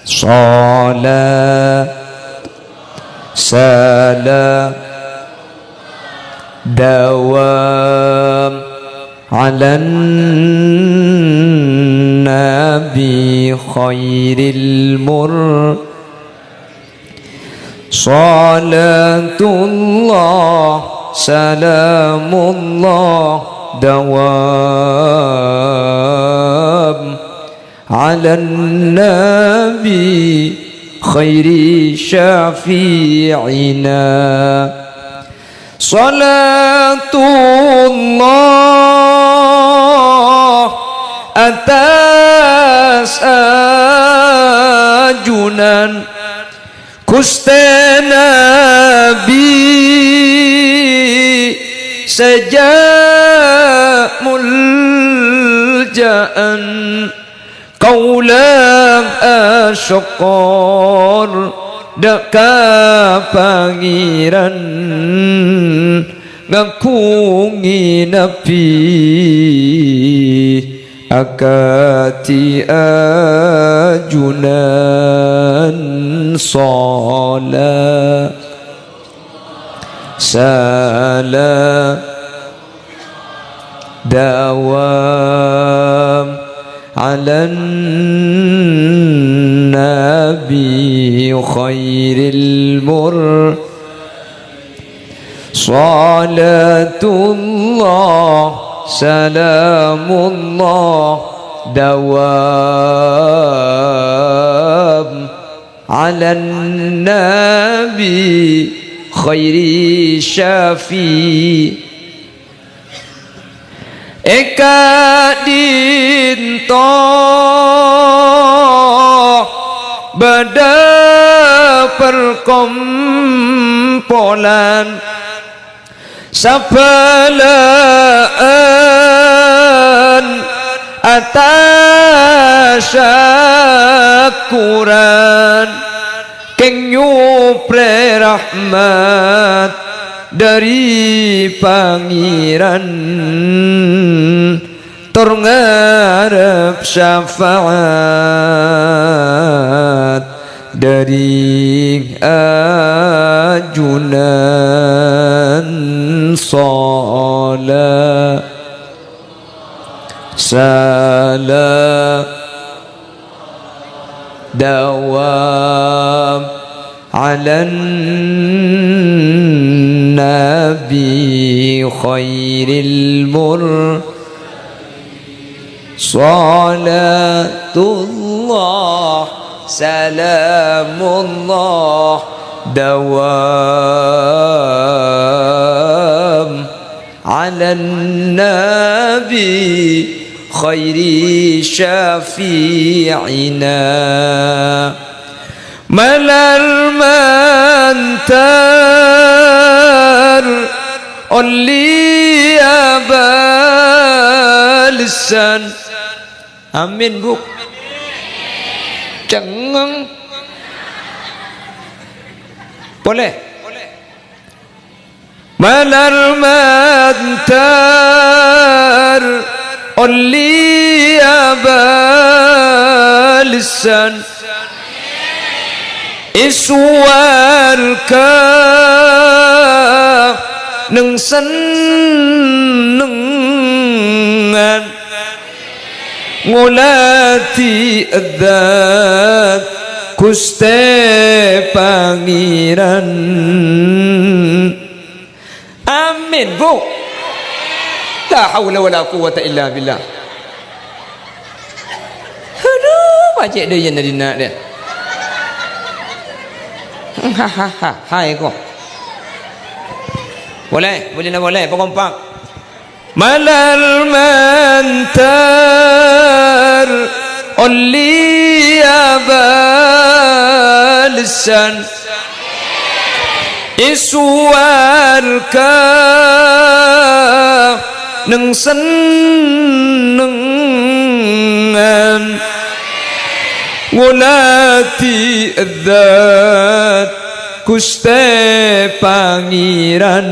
salat salam dawam ala nabi khairil salatullah salamullah dawam ala nabi khairi syafi'ina. Salatullah atas ajunan Gusti Nabi sejak muljaan kaulang asyqar deka pangiran ngakungi nabi akati ajunan salat salam dawam ala nabi khairil salatullah salamullah dawam ala nabi khairi syafi. Eka dinto bada perkompolan sabalaan atas syukuran keng nyupre rahmat dari pangeran tur ngarep syafaat dari ajunan salat salam dawam ala nabi khairil salatullah salamullah dawam ala nabi khairi syafi'ina malal mantar olli abalisan. Amin bu. Cengeng. Boleh. Malal mantar olli abalisan iswarka neng senengan ngulati adzat Guste Pangeran. Amin bu. La haula wala quwata illa billah. Aduh, macam dia yang nak dia. Hai kau. Boleh, boleh nak boleh, kompak. Malal mantar olli abalisan iswarka neng senengan ngulati adzat Guste Pangeran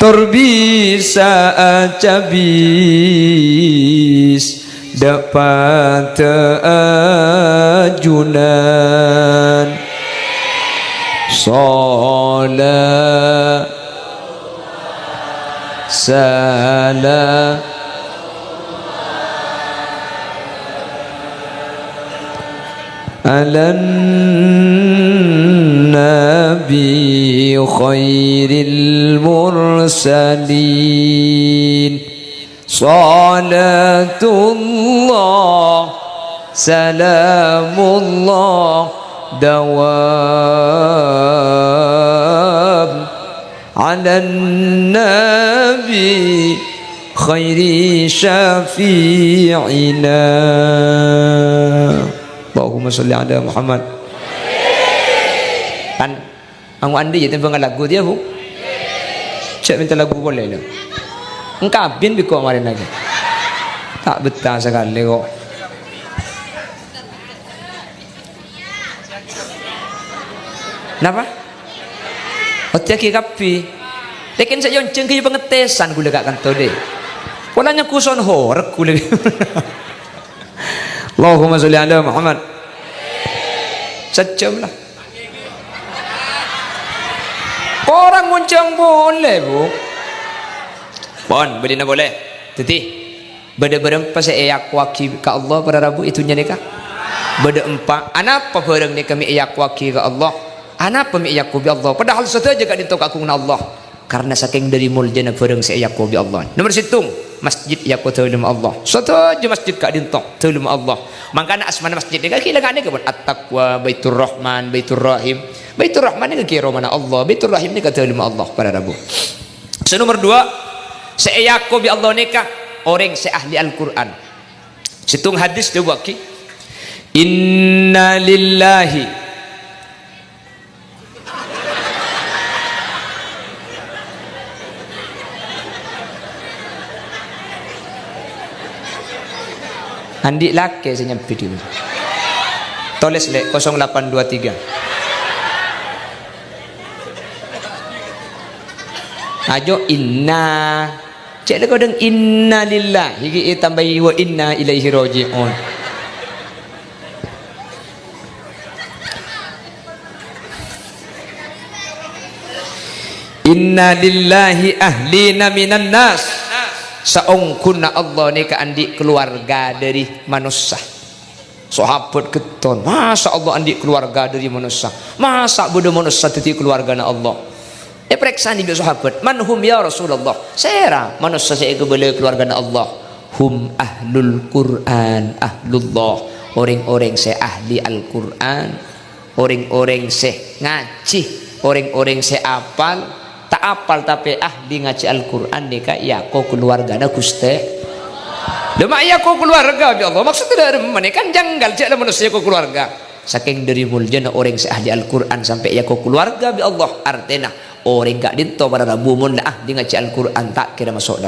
tur bisa acabis dapat ajunan salat salam ala nabi khairil mursalin salatullah salamullah dawam ala nabi khairi syafi'ina. Allahumma salli ala Muhammad. Kan ang andi jadi pengen lagu dia bu. Cek minta lagu boleh lah. Engkau bin biko kemarin lagi. Tak betah sekali kok. Kenapa? Otak kapi. Lekin saya yang cengki pengetesan gula kat kantor deh. Polanya kuson horek gula. Allahumma sholli ala Muhammad. Sejam lah. Orang muncang boleh bu. Bon, bedina boleh. Teti. Beda berempat saya yakwaki ke Allah pada Rabu itunya nikah. Beda empat. Anapa barang ni kami yakwaki ke Allah? Anapa mi yakubi Allah? Padahal saja kat dintok aku dengan Allah. Karena saking dari muljana barang saya yakubi Allah. Nomor situng. Masjid yakut tolong Allah. Saja masjid kat dintok tolong Allah. Makana asmana masjid ni kaki lagane ke at-taqwa, Baitur Rahman, Baitur Rahim. Baitur Rahman ni kira mana Allah, Baitur Rahim ni kata tolong Allah pada Rabu. So nomor dua, saya yakubi Allah nikah orang saya ahli Al-Quran. Situng hadis dia buat ki. Inna lillahi Andi laki saya nyampe di tulis le 0823 ajo inna cek le kodeng inna lillah higi tambahi wa inna ilaihi raji'un. Inna lillahi ahlina minan nas. Saungkunna Allah ni ke andi keluarga dari manusia. Sahabat keton, masa Allah andi keluarga dari manusia. Masa bodoh manusia tadi keluarga na Allah. Periksa ni sahabat, manhum ya Rasulullah. Saya manusia saya kebeli keluarga na Allah. Hum ahlul Quran, ahlullah. Orang-orang saya ahli Al-Quran, orang-orang saya ngaji, orang-orang saya apal. tak apal tapi ahli ngaji Al-Quran nika ya ko keluarga na Gusti lemak ya ko keluarga ya Allah maksudnya mana kan janggal cak manusia ko keluarga saking dari muljana orang seahli Al-Quran sampai ya ko keluarga ya Allah artinya orang gak dinto pada rabu mun lah ahli ngaji Al-Quran tak kira masuk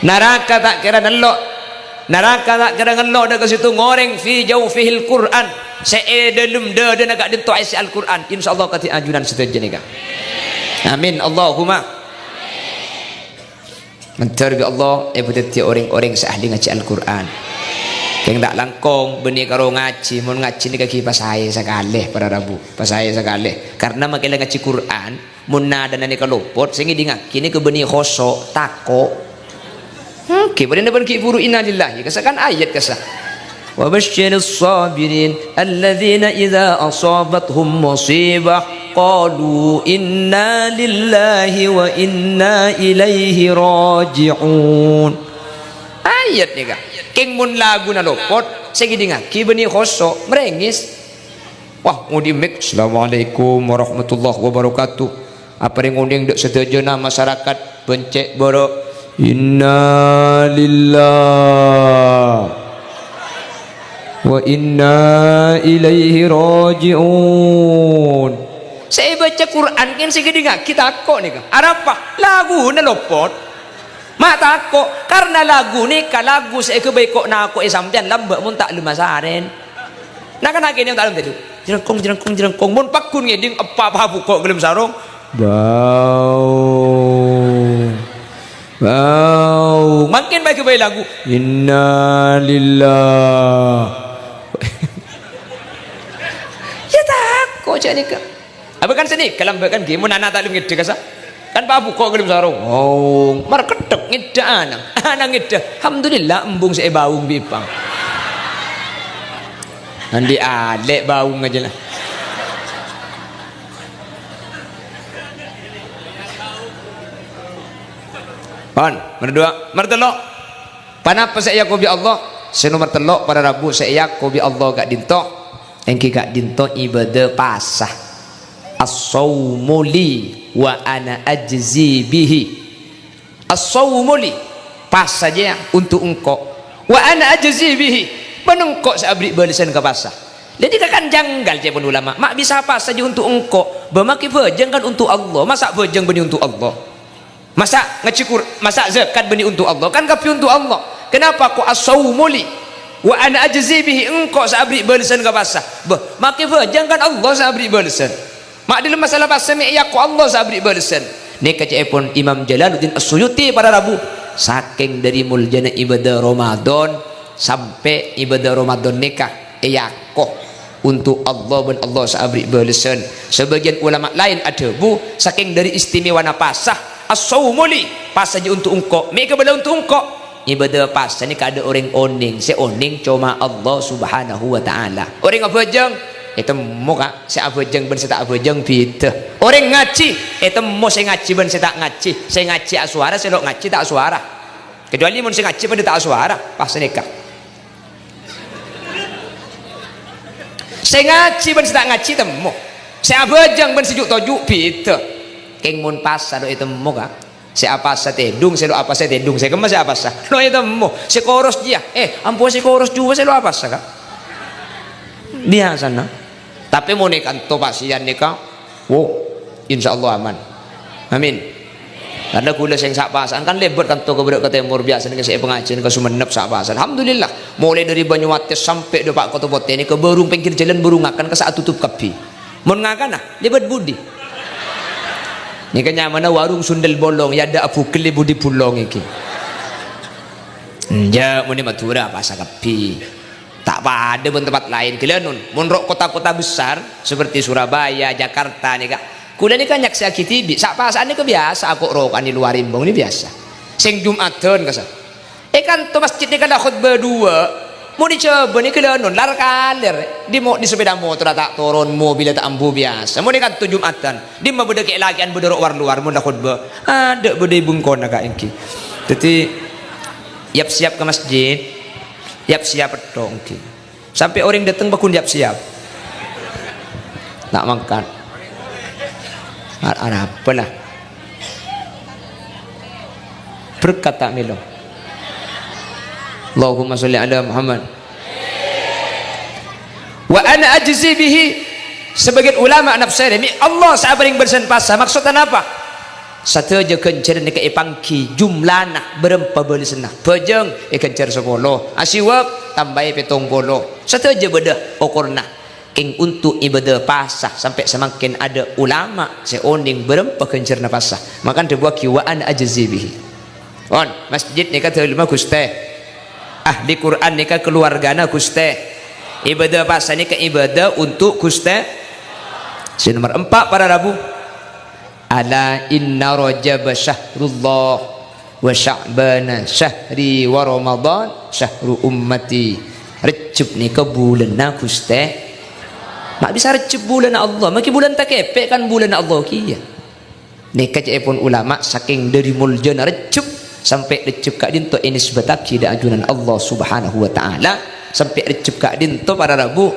neraka tak kira ngelok neraka tak kira ngelok dekat situ ngoreng fi jawfihil Quran seedalum de dan agak dinto isi Al-Quran insyaallah kati ajunan setuju nika amin Allahumma mentar bi Allah beteti orang-orang seahli ngaji Al-Quran yang tak langkong benih karo ngaji mun ngaji ni kaki pasai sekali para rabu pasai sekali karena makin ngaji Quran mun nada nani kalopot sehingga dingaki ni ke benih khosok tako oke pada naban ki buru innalillahi kasakan ayat kasah wa basyirus sabirin alladzina idza asabathum musibah qalu inna lillahi wa inna ilaihi raji'un ayat ni kah keng mun lagu na lopot segi dingaki benih khosok merengis wah ngudi mik assalamualaikum warahmatullahi wabarakatuh apa yang ngunding dek sedejana masyarakat bencek borok inna lillah wa inna ilaihi raji'un saya baca Quran kan segi dingaki takok ni kah arapa lagu na lopot mak takut karena lagu ni lagu saya kebaikok nak aku sampean lambat mun tak lemasaren nak kan akhirnya tak lembut jerengkong mun pakun ngeding apa buka gelem sarung bau makin baik kebaik lagu inna lillah ya takut cak ni apa kan sini kalau kan game mun anak tak lembut ngedek asa kan babu kok gelem sarung oh mar kedek ngedak anak ngedak alhamdulillah embung saya baung bipang nanti alek baung aja lah pan berdua mertelok panapa saya yakubi Allah saya nomor telok pada rabu saya yakubi Allah gak dinto engki gak dinto ibadah pasah as-sawmuli wa ana ajzi bihi as-sawmuli pas saja untuk engkau wa ana ajzi bihi menengkok saya beri balasan ke pasah jadi kan janggal je pun ulama mak bisa apa saja untuk engkau bermaki bejeng kan untuk Allah masa bejeng benih untuk Allah masa ngacikur masa zakat benih untuk Allah kan kapi untuk Allah kenapa kok as-sawmuli wa ana ajzi bihi engkau saya beri balasan ke pasah maki bejeng kan Allah saya beri balasan mak dalam masalah pasal ya ku Allah saya beri balasan ni kaca pun Imam Jalaluddin As-Suyuti pada rabu saking dari muljana ibadah Ramadan sampai ibadah Ramadan nikah ya kok untuk Allah dan Allah saya beri balasan sebagian ulama lain ada bu saking dari istimewa pasah as-sawmuli pas saja untuk engkau mereka bela untuk engkau ibadah pasah ni kada orang oning se oning cuma Allah subhanahu wa ta'ala orang apa jeng itu mau kak saya abajeng ben saya tak abajeng beda orang ngaji itu mau saya ngaji ben saya tak ngaji saya ngaji aswara saya lo ngaji tak aswara kecuali mau saya ngaji ben tak aswara pas nikah saya ngaji ben saya tak ngaji temu saya abajeng ben sejuk tojuk beda keng mun pas ada itu mau kak saya apa saya tedung saya lo apa saya tedung saya kemas saya apa saya lo itu mau saya koros dia ampun saya koros juga saya lo apa saya kak dia sana tapi mau nikah to pasian nikah wow insyaallah aman amin karena kula sing sak pasan kan lebat kan to ke timur biasa nih saya pengajian ke Sumenep sak pasan alhamdulillah mulai dari Banyuwangi sampai do Pak Kota Bote ini ke Berung pinggir jalan Berung akan ke saat tutup kapi mun ngakan lebat budi ini kan mana warung sundel bolong ya ada abu keli budi pulong iki ya mun Madura pas kapi tak pada pun tempat lain kelenun monrok kota-kota besar seperti Surabaya Jakarta nih kak kuda nih kan nyaksi akitibi sak pasaan ini kebiasa aku rokan di luar Rimbong ini biasa sing Jumatan kasa kan to masjid ini kan khutbah dua mau dicoba nih kelenun lar kaler di mau di sepeda motor tak turun mobil tak ambu biasa mau nih kan to Jumatan di mau beda kayak lagi an beda luar mau dah khutbah ada beda bungkon kak engki jadi siap ke masjid siap dong sampai orang datang bakun siap tak makan apalah berkata milo. Allahumma sholli ala Muhammad. Wa ana ajzi bihi. Sebagian ulama nafsir mi Allah sabaring bersen pasah maksudnya apa? Satu je kencer ni ke ipangki jumlana berempa beli senah pejeng kencer 10 asiwak tambah 70 satu je beda ukurna king untuk ibadah pasah sampai semakin ada ulama seoning berempa kencer na pasah makan dibuat kiwaan ajzi bihi on masjid ni kata lima guste ahli Quran ni ka keluargana guste ibadah pasah ni ke ibadah untuk guste. Nomor 4 para Rabu ala inna rajab syahrullah wa sya'ban syahri wa ramadan syahru ummati. Recep ni ke bulan na Gusti mak bisa recep bulan Allah maki bulan tak kepek kan bulan Allah kia ni kaca pun ulama saking dari muljana recep sampai recep kak dinto ini sebataki da ajunan Allah subhanahu wa ta'ala sampai recep kak dinto para Rabu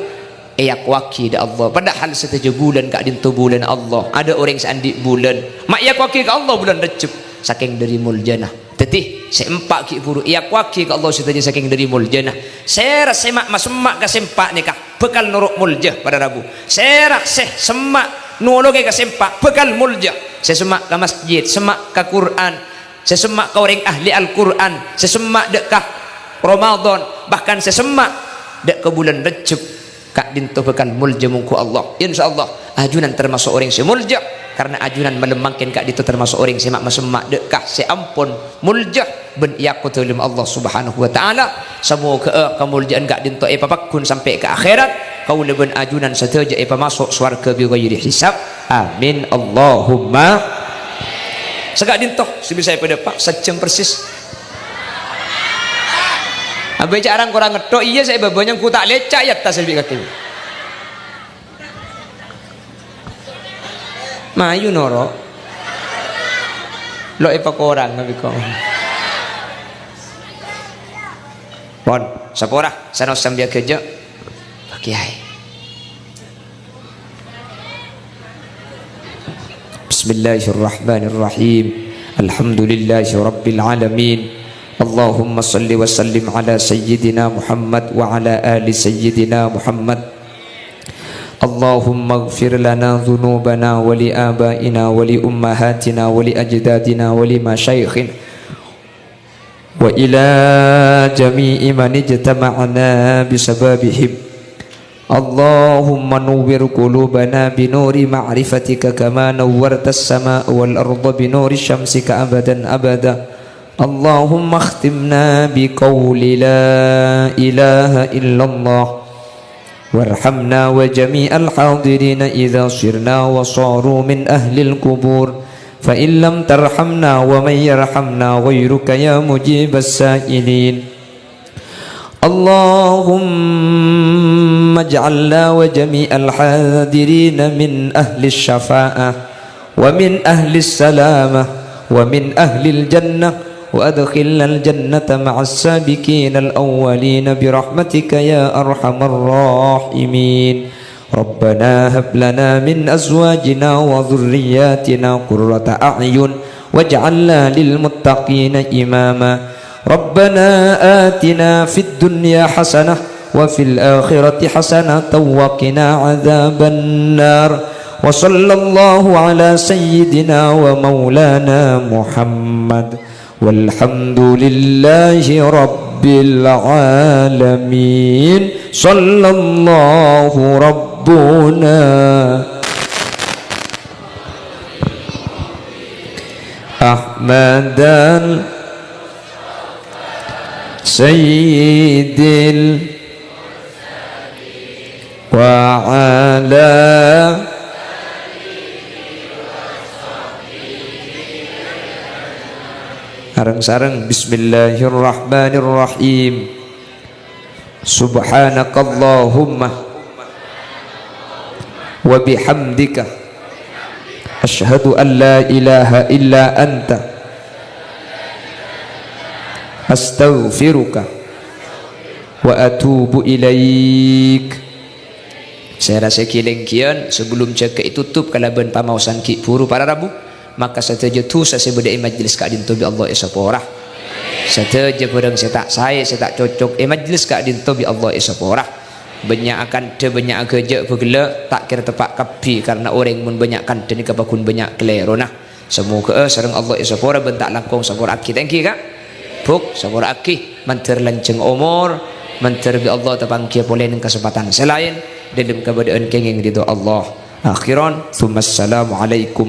yak waki da Allah padahal setuju bulan kak dintu bulan Allah ada orang seandi bulan mak yak waki ka Allah bulan recep saking dari muljana tetih sempak ki buru yak waki ka Allah setuju saking dari muljana serak semak masemak ka sempak nikah bekal nuruk muljah pada Rabu serak semak nuologe ka sempak bekal muljah sesemak ka masjid semak ka Quran sesemak ka orang ahli Al-Quran sesemak dek ka Ramadan bahkan sesemak dek ke bulan recep kak dinto bekan mulja mungku Allah insyaallah ajunan termasuk orang semulja karena ajunan melemangkan kak dinto termasuk orang semak masemak dekah seampun mulja ben yaqutulim Allah subhanahu wa ta'ala semoga kemuljaan kak dinto papakun sampai ke akhirat kau leben ajunan sateja masuk swarga bi ghairi hisab amin Allahumma segak dinto sebisa pada pak sejam persis abai carang kurang ngedok iya saya babanya ku tak lecak ya tas lebih kaki mayu noro lo apa korang nabi kau pon sapora sana sambil kerja pakai Bismillahirrahmanirrahim Alhamdulillahi Rabbil Alamin Allahumma salli wa sallim ala sayyidina Muhammad wa ala ali sayyidina Muhammad Allahumma ighfir lana dhunubana wa li abaina wa li ummahatina wa li ajdadina wa li masyayikhina wa ila jami'i man ijtama'na bisababihim Allahumma nuwwir qulubana binuri ma'rifatika kama nawwarta as-samaa'a wal arda binuri syamsika abadan abada Allahumma akhtimna biqawli la ilaha illallah warhamna wa jami'al hadirina idha sirna wa saru min ahlil kubur fa in lam tarhamna wa man yarhamna ghayruka ya mujibas sa'ilin Allahumma ij'alna wa jami'al hadirina min ahli syafa'ah wa min ahli salamah wa min ahli jannah وأدخلنا الجنة مع السابقين الأولين برحمتك يا أرحم الراحمين ربنا هب لنا من أزواجنا وذرياتنا قرة أعين واجعلنا للمتقين إماما ربنا آتنا في الدنيا حسنة وفي الآخرة حسنة وقنا عذاب النار وصلى الله على سيدنا ومولانا محمد والحمد لله رب العالمين صلى الله ربنا أحمد سيد وعلى sareng-sareng bismillahirrahmanirrahim subhanakallahumma wa bihamdika asyhadu an la ilaha illa anta astaghfiruka wa atubu ilaik saya rasa kileng kian sebelum cek tutup kalau ben pamausan ki puru para rabu maka sateja tu saya bedai majlis ka din tobi Allah isaporah sateja pedang saya tak cocok majlis ka din tobi Allah isaporah banyak akan te banyak kerja bergelak tak kira tepat kapi karena orang mun banyak kan dan kapakun banyak kelerona semoga sareng Allah isaporah bentak langkong sapor aki thank you kak buk sapor aki manter lanceng umur manter bi Allah tapangkia boleh ning kesempatan selain dalam keadaan kenging ridho Allah akhiran thumma assalamu alaikum